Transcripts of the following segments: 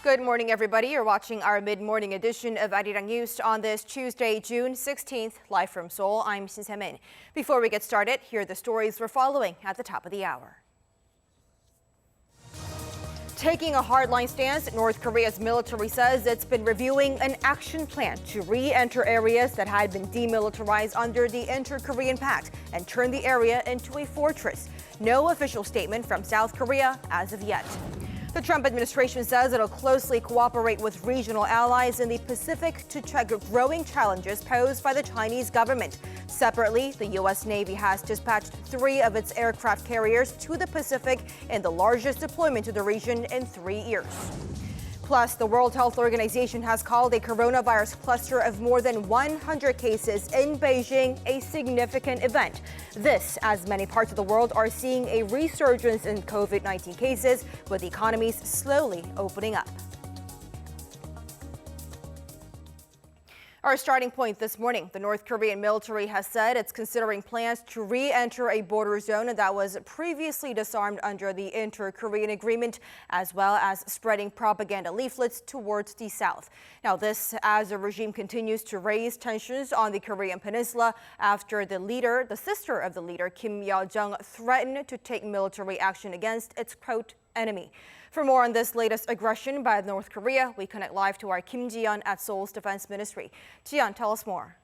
Good morning, everybody. You're watching our mid-morning edition of Arirang News on this Tuesday, June 16th, live from Seoul. I'm Shin Se-min. Before we get started, here are the stories we're following at the top of the hour. Taking a hardline stance, North Korea's military says it's been reviewing an action plan to re-enter areas that had been demilitarized under the Inter-Korean Pact and turn the area into a fortress. No official statement from South Korea as of yet. The Trump administration says it'll closely cooperate with regional allies in the Pacific to tackle growing challenges posed by the Chinese government. Separately, the U.S. Navy has dispatched 3 of its aircraft carriers to the Pacific in the largest deployment to the region in 3 years. Plus, the World Health Organization has called a coronavirus cluster of more than 100 cases in Beijing a significant event. This, as many parts of the world are seeing a resurgence in COVID-19 cases, with economies slowly opening up. Our starting point this morning, the North Korean military has said it's considering plans to re-enter a border zone that was previously disarmed under the Inter-Korean Agreement, as well as spreading propaganda leaflets towards the south. Now, this as the regime continues to raise tensions on the Korean peninsula after the sister of the leader, Kim Yo-jong, threatened to take military action against its, quote, enemy. For more on this latest aggression by North Korea, we connect live to our Kim Ji-yeon at Seoul's Defense Ministry. Ji-yeon, tell us more.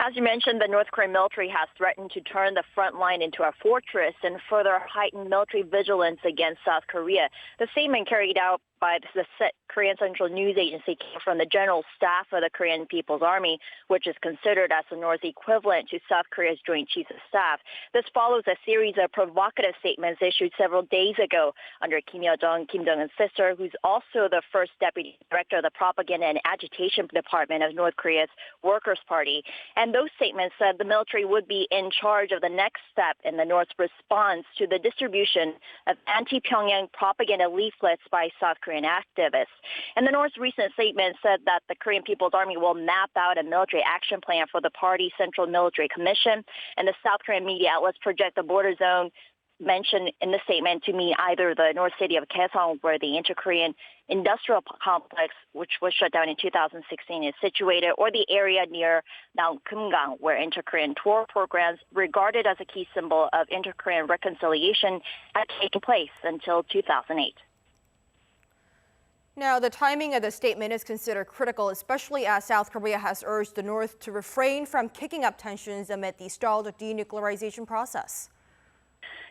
As you mentioned, the North Korean military has threatened to turn the front line into a fortress and further heighten military vigilance against South Korea. The statement carried out by the Korean Central News Agency came from the General Staff of the Korean People's Army, which is considered as the North's equivalent to South Korea's Joint Chiefs of Staff. This follows a series of provocative statements issued several days ago under Kim Yo-jong, Kim Jong-un's sister, who's also the first deputy director of the Propaganda and Agitation Department of North Korea's Workers' Party. And those statements said the military would be in charge of the next step in the North's response to the distribution of anti-Pyongyang propaganda leaflets by South Korean activists. And the North's recent statement said that the Korean People's Army will map out a military action plan for the party's Central Military Commission, and the South Korean media outlets project the border zone mentioned in the statement to mean either the North city of Kaesong, where the Inter-Korean Industrial Complex, which was shut down in 2016, is situated, or the area near Naung Kumgang, where Inter-Korean tour programs, regarded as a key symbol of Inter-Korean reconciliation, had taken place until 2008. Now, the timing of the statement is considered critical, especially as South Korea has urged the North to refrain from kicking up tensions amid the stalled denuclearization process.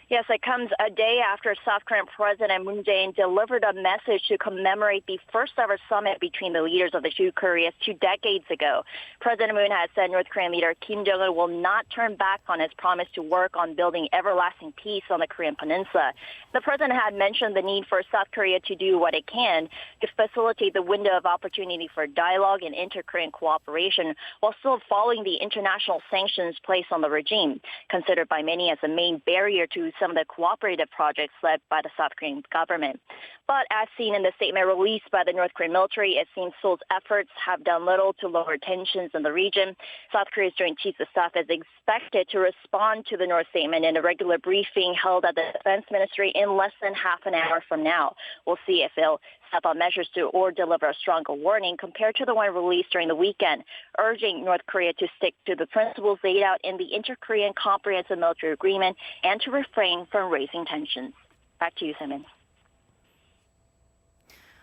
Yes, it comes a day after South Korean President Moon Jae-in delivered a message to commemorate the first ever summit between the leaders of the two Koreas 2 decades ago. President Moon has said North Korean leader Kim Jong-un will not turn back on his promise to work on building everlasting peace on the Korean peninsula. The president had mentioned the need for South Korea to do what it can to facilitate the window of opportunity for dialogue and inter-Korean cooperation while still following the international sanctions placed on the regime, considered by many as the main barrier to some of the cooperative projects led by the South Korean government. But as seen in the statement released by the North Korean military, it seems Seoul's efforts have done little to lower tensions in the region. South Korea's Joint Chiefs of Staff is expected to respond to the North statement in a regular briefing held at the Defense Ministry in less than half an hour from now. We'll see if they'll step up measures to or deliver a stronger warning compared to the one released during the weekend, urging North Korea to stick to the principles laid out in the Inter-Korean Comprehensive Military Agreement and to refrain from raising tensions. Back to you, Simon.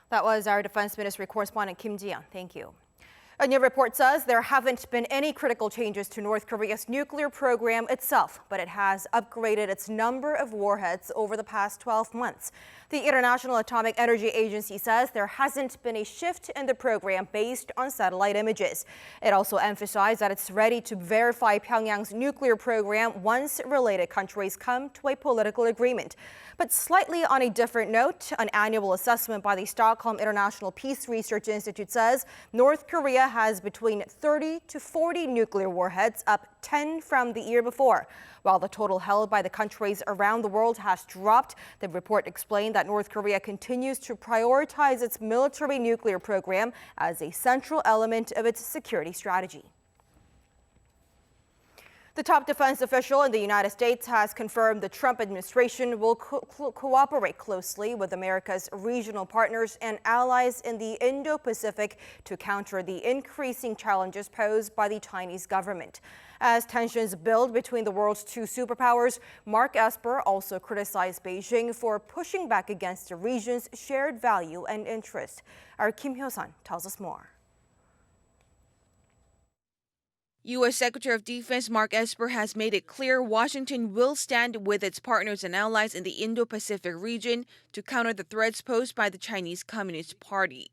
That was our Defense Ministry correspondent Kim Ji-yeon. Thank you. A new report says there haven't been any critical changes to North Korea's nuclear program itself, but it has upgraded its number of warheads over the past 12 months. The International Atomic Energy Agency says there hasn't been a shift in the program based on satellite images. It also emphasized that it's ready to verify Pyongyang's nuclear program once related countries come to a political agreement. But slightly on a different note, an annual assessment by the Stockholm International Peace Research Institute says North Korea has between 30 to 40 nuclear warheads, up 10 from the year before. While the total held by the countries around the world has dropped, the report explained that North Korea continues to prioritize its military nuclear program as a central element of its security strategy. The top defense official in the United States has confirmed the Trump administration will cooperate closely with America's regional partners and allies in the Indo-Pacific to counter the increasing challenges posed by the Chinese government. As tensions build between the world's two superpowers, Mark Esper also criticized Beijing for pushing back against the region's shared value and interest. Our Kim Hyo-sun tells us more. U.S. Secretary of Defense Mark Esper has made it clear Washington will stand with its partners and allies in the Indo-Pacific region to counter the threats posed by the Chinese Communist Party.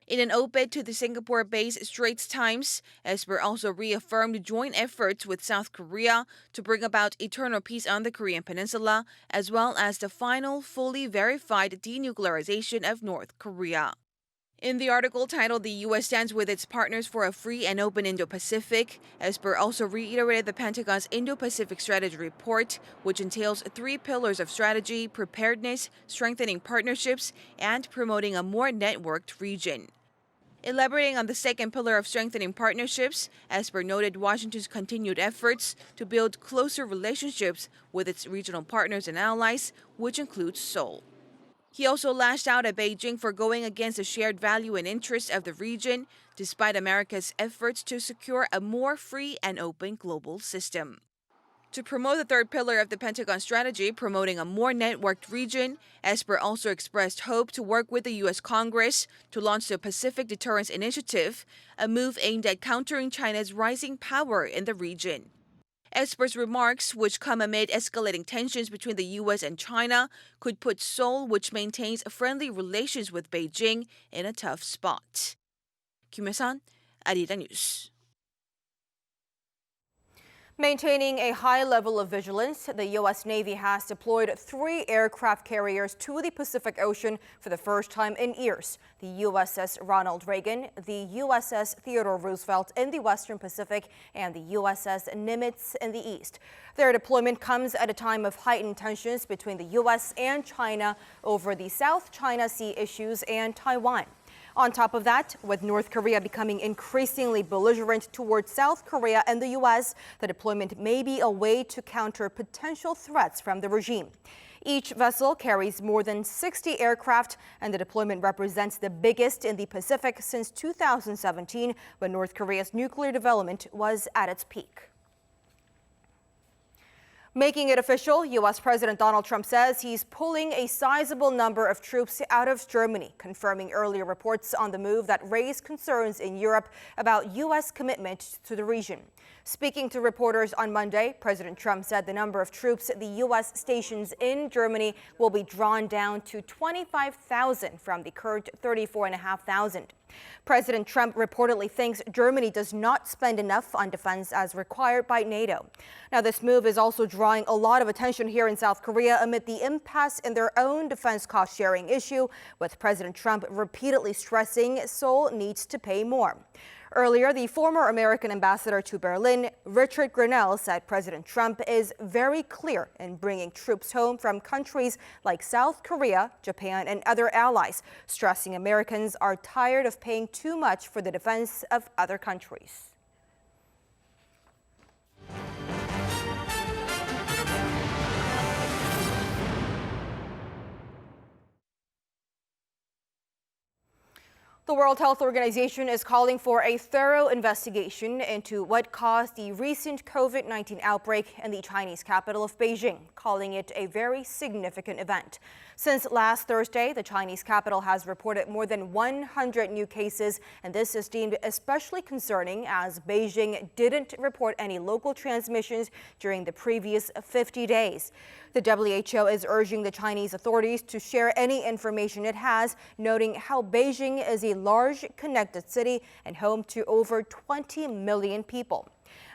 In an op-ed to the Singapore-based Straits Times, Esper also reaffirmed joint efforts with South Korea to bring about eternal peace on the Korean Peninsula, as well as the final, fully verified denuclearization of North Korea. In the article titled "The U.S. Stands with its Partners for a Free and Open Indo-Pacific," Esper also reiterated the Pentagon's Indo-Pacific Strategy Report, which entails 3 pillars of strategy: preparedness, strengthening partnerships, and promoting a more networked region. Elaborating on the second pillar of strengthening partnerships, Esper noted Washington's continued efforts to build closer relationships with its regional partners and allies, which includes Seoul. He also lashed out at Beijing for going against the shared value and interests of the region, despite America's efforts to secure a more free and open global system. To promote the third pillar of the Pentagon strategy, promoting a more networked region, Esper also expressed hope to work with the U.S. Congress to launch the Pacific Deterrence Initiative, a move aimed at countering China's rising power in the region. Esper's remarks, which come amid escalating tensions between the U.S. and China, could put Seoul, which maintains friendly relations with Beijing, in a tough spot. Kim Hyo-sun, Arirang News. Maintaining a high level of vigilance, the U.S. Navy has deployed 3 aircraft carriers to the Pacific Ocean for the first time in years. The USS Ronald Reagan, the USS Theodore Roosevelt in the Western Pacific, and the USS Nimitz in the East. Their deployment comes at a time of heightened tensions between the U.S. and China over the South China Sea issues and Taiwan. On top of that, with North Korea becoming increasingly belligerent towards South Korea and the U.S., the deployment may be a way to counter potential threats from the regime. Each vessel carries more than 60 aircraft, and the deployment represents the biggest in the Pacific since 2017, when North Korea's nuclear development was at its peak. Making it official, U.S. President Donald Trump says he's pulling a sizable number of troops out of Germany, confirming earlier reports on the move that raised concerns in Europe about U.S. commitment to the region. Speaking to reporters on Monday, President Trump said the number of troops the U.S. stations in Germany will be drawn down to 25,000 from the current 34,500. President Trump reportedly thinks Germany does not spend enough on defense as required by NATO. Now, this move is also drawing a lot of attention here in South Korea amid the impasse in their own defense cost-sharing issue, with President Trump repeatedly stressing Seoul needs to pay more. Earlier, the former American ambassador to Berlin, Richard Grenell, said President Trump is very clear in bringing troops home from countries like South Korea, Japan, and other allies, stressing Americans are tired of paying too much for the defense of other countries. The World Health Organization is calling for a thorough investigation into what caused the recent COVID-19 outbreak in the Chinese capital of Beijing, calling it a very significant event. Since last Thursday, the Chinese capital has reported more than 100 new cases, and this is deemed especially concerning as Beijing didn't report any local transmissions during the previous 50 days. The WHO is urging the Chinese authorities to share any information it has, noting how Beijing is a large connected city and home to over 20 million people.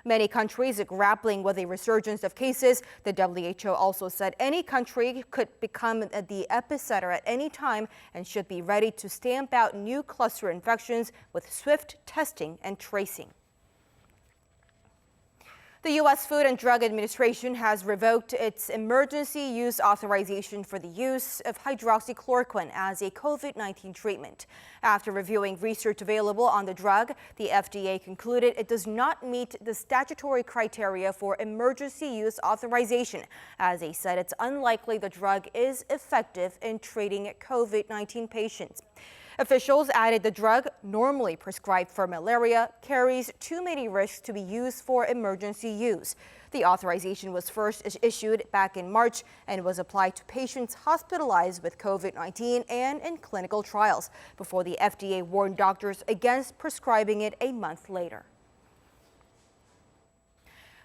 Many countries are grappling with a resurgence of cases. The WHO also said any country could become the epicenter at any time and should be ready to stamp out new cluster infections with swift testing and tracing. The U.S. Food and Drug Administration has revoked its emergency use authorization for the use of hydroxychloroquine as a COVID-19 treatment. After reviewing research available on the drug, the FDA concluded it does not meet the statutory criteria for emergency use authorization, as they said it's unlikely the drug is effective in treating COVID-19 patients. Officials added the drug, normally prescribed for malaria, carries too many risks to be used for emergency use. The authorization was first issued back in March and was applied to patients hospitalized with COVID-19 and in clinical trials, before the FDA warned doctors against prescribing it a month later.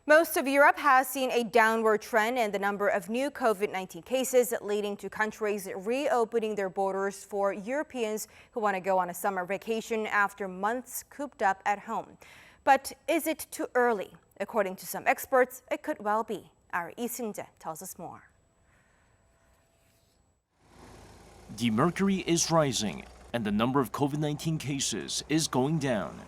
Most of Europe has seen a downward trend in the number of new COVID-19 cases, leading to countries reopening their borders for Europeans who want to go on a summer vacation after months cooped up at home. But is it too early? According to some experts, it could well be. Our Lee tells us more. The mercury is rising and the number of COVID-19 cases is going down.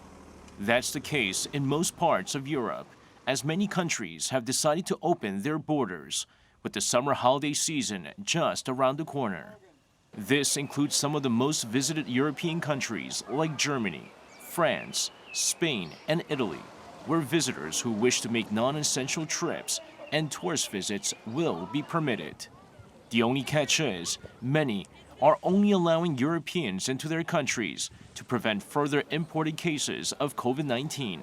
That's the case in most parts of Europe, as many countries have decided to open their borders, with the summer holiday season just around the corner. This includes some of the most visited European countries like Germany, France, Spain, and Italy, where visitors who wish to make non-essential trips and tourist visits will be permitted. The only catch is, many are only allowing Europeans into their countries to prevent further imported cases of COVID-19.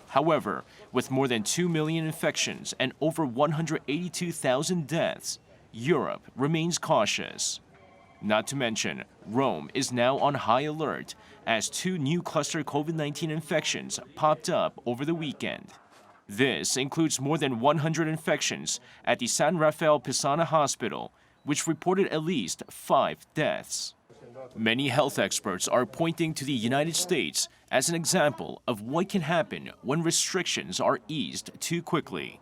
However, with more than 2 million infections and over 182,000 deaths, Europe remains cautious. Not to mention, Rome is now on high alert as 2 new cluster COVID-19 infections popped up over the weekend. This includes more than 100 infections at the San Rafael Pisana Hospital, which reported at least 5 deaths. Many health experts are pointing to the United States as an example of what can happen when restrictions are eased too quickly.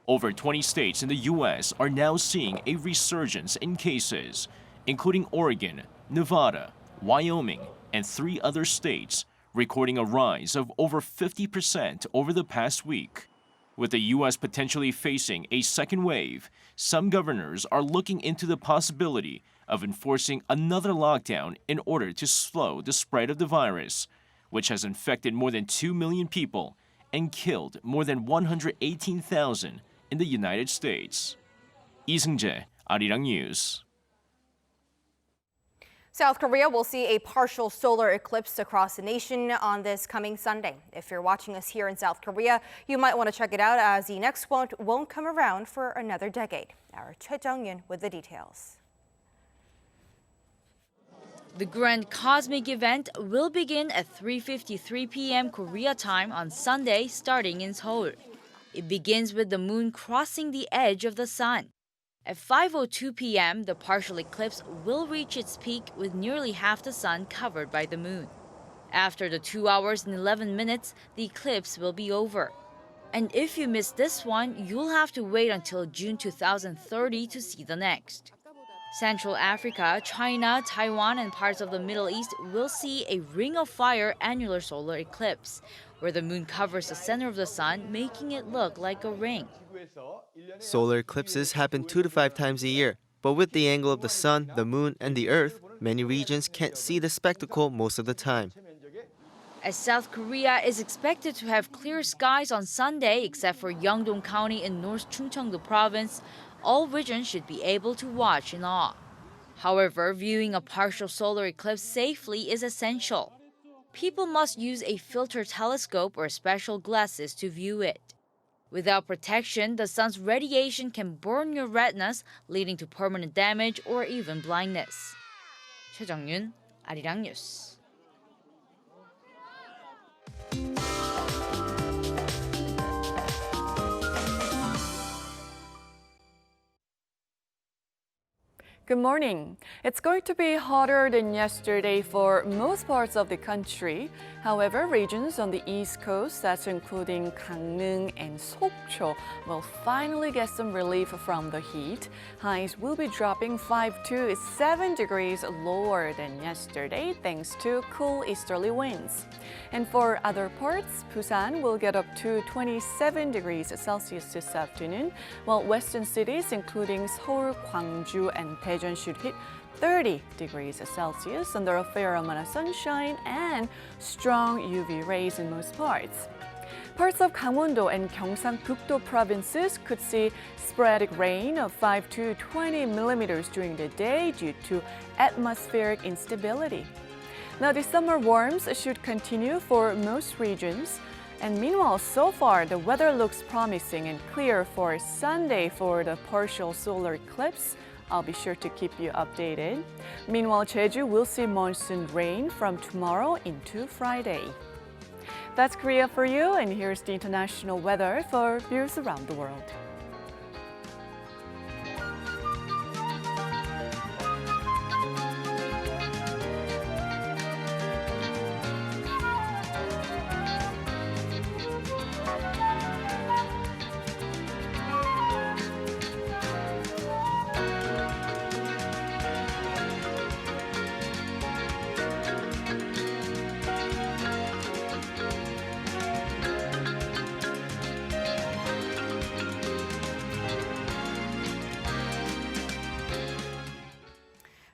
Over 20 states in the U.S. are now seeing a resurgence in cases, including Oregon, Nevada, Wyoming, and 3 other states, recording a rise of over 50% over the past week. With the U.S. potentially facing a second wave, some governors are looking into the possibility of enforcing another lockdown in order to slow the spread of the virus, which has infected more than 2 million people and killed more than 118,000 in the United States. Lee, Arirang News. South Korea will see a partial solar eclipse across the nation on this coming Sunday. If you're watching us here in South Korea, you might want to check it out, as the next one won't come around for another decade. Our Choi Jung-yun with the details. The grand cosmic event will begin at 3:53 p.m. Korea time on Sunday, starting in Seoul. It begins with the moon crossing the edge of the sun. At 5:02 p.m., the partial eclipse will reach its peak with nearly half the sun covered by the moon. After the 2 hours and 11 minutes, the eclipse will be over. And if you miss this one, you'll have to wait until June 2030 to see the next. Central Africa, China, Taiwan, and parts of the Middle East will see a ring of fire annular solar eclipse, where the moon covers the center of the sun, making it look like a ring. Solar eclipses happen 2 to 5 times a year, but with the angle of the sun, the moon, and the earth, many regions can't see the spectacle most of the time. As South Korea is expected to have clear skies on Sunday, except for Yeongdong County in North Chungcheongdo Province, all regions should be able to watch in awe. However, viewing a partial solar eclipse safely is essential. People must use a filter telescope or special glasses to view it. Without protection, the sun's radiation can burn your retinas, leading to permanent damage or even blindness. Choi Jung-yun, Arirang News. Good morning. It's going to be hotter than yesterday for most parts of the country. However, regions on the East Coast, that's including Gangneung and Sokcho, will finally get some relief from the heat. Highs will be dropping 5 to 7 degrees lower than yesterday thanks to cool easterly winds. And for other parts, Busan will get up to 27 degrees Celsius this afternoon, while western cities including Seoul, Gwangju, and Daejeon should hit 30 degrees Celsius under a fair amount of sunshine and strong UV rays in most parts. Parts of Gangwon-do and Gyeongsang-gukdo provinces could see sporadic rain of 5 to 20 millimeters during the day due to atmospheric instability. Now, the summer warms should continue for most regions. And meanwhile, so far, the weather looks promising and clear for Sunday for the partial solar eclipse. I'll be sure to keep you updated. Meanwhile, Jeju will see monsoon rain from tomorrow into Friday. That's Korea for you, and here's the international weather for viewers around the world.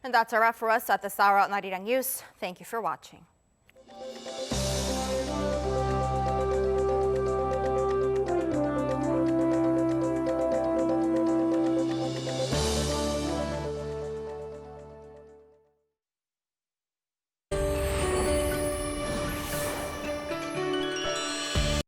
And that's a wrap for us at the Hour at Arirang News. Thank you for watching.